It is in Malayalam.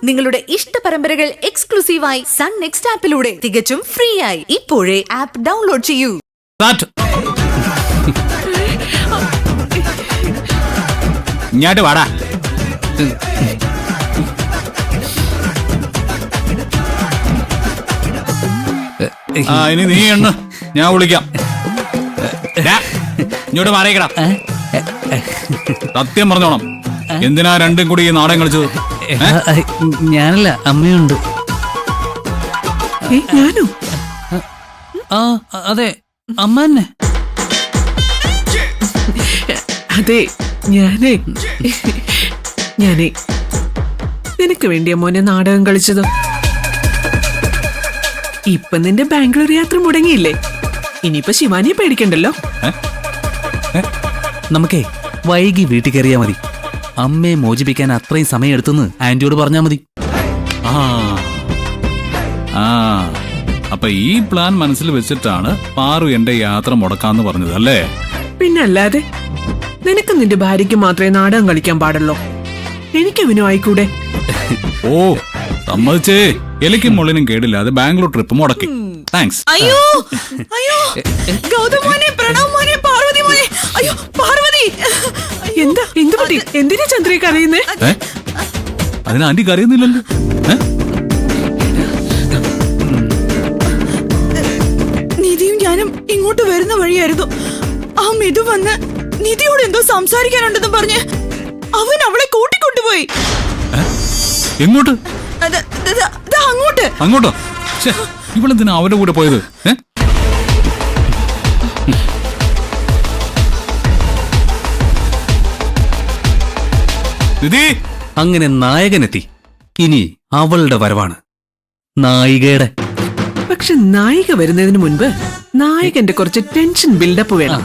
നിങ്ങളുടെ ഇഷ്ട പരമ്പരകൾ എക്സ്ക്ലൂസീവായി സൺ നെക്സ്റ്റ് ആപ്പിലൂടെ തികച്ചും ഫ്രീ ആയി ഇപ്പോഴേ ആപ്പ് ഡൗൺലോഡ് ചെയ്യൂ. ഇങ്ങോട്ട് വാടാ. ഇനി നീ എണ്ണ, ഞാൻ വിളിക്കാം. ഇങ്ങോട്ട് മാറിയിക്കടാ. സത്യം പറഞ്ഞോണം, എന്തിനാ രണ്ടും കൂടി ഈ നാടകം കളിച്ചത്? ഞാനല്ല, അമ്മയുണ്ട്. ഞാനോ? ആ അതെ, അമ്മ തന്നെ. അതെ, ഞാനേ നിനക്ക് വേണ്ടിയ മോനെ നാടകം കളിച്ചത്. ഇപ്പൊ നിന്റെ ബാംഗ്ലൂർ യാത്ര മുടങ്ങിയില്ലേ? ഇനിയിപ്പൊ ശിവാനിയെ പേടിക്കണ്ടല്ലോ. നമുക്കേ വൈകി വീട്ടിൽ കയറിയാ മതി. അമ്മയെ മോചിപ്പിക്കാൻ അത്രയും സമയം എടുത്തെന്ന് ആന്റിയോട് പറഞ്ഞാ മതി. അപ്പൊ ഈ പ്ലാൻ മനസ്സിൽ വെച്ചിട്ടാണ് പാറു എന്റെ യാത്ര മുടക്കാന്ന് പറഞ്ഞത് അല്ലേ? പിന്നല്ലാതെ, നിനക്ക് നിന്റെ ഭാര്യയ്ക്ക് മാത്രമേ നാടകം കളിക്കാൻ പാടുള്ളൂ. എനിക്കവനും ആയിക്കൂടെ? ഓ, സമ്മതിച്ചേ. എലിക്കും മുള്ളിനും കേടില്ലാതെ ബാംഗ്ലൂർ ട്രിപ്പ് മുടക്കി. താങ്ക്സ്. അയ്യോ അയ്യോ, ഗൗതം മോനെ, പ്രണവ് മോനെ, പാർവതി മോനെ. അയ്യോ പാർവതി, എന്താ എന്ത് പറ്റി? എന്തിനാ ചന്ദ്രയ്ക്ക് അറിയുന്നേ? അതിന് ആന്റിക്ക് അറിയുന്നില്ലല്ലോ. നിധിയും ഞാനും ഇങ്ങോട്ട് വരുന്ന വഴിയായിരുന്നു. ആ മിഥു വന്ന് നിധിയോട് എന്തോ സംസാരിക്കാനുണ്ടെന്ന് പറഞ്ഞ് അവൻ അവളെ കൂട്ടിക്കൊണ്ടുപോയി. എങ്ങോട്ട്? അങ്ങോട്ട്. അങ്ങോട്ടോ? ഇവളെന്തിനാ അവരുടെ കൂടെ പോയത്? അങ്ങനെ നായകനെത്തി. ഇനി അവളുടെ വരവാണ്, നായികയുടെ. പക്ഷെ നായിക വരുന്നതിന് മുൻപ് നായകന്റെ കുറച്ച് ടെൻഷൻ ബിൽഡപ്പ് വേണം.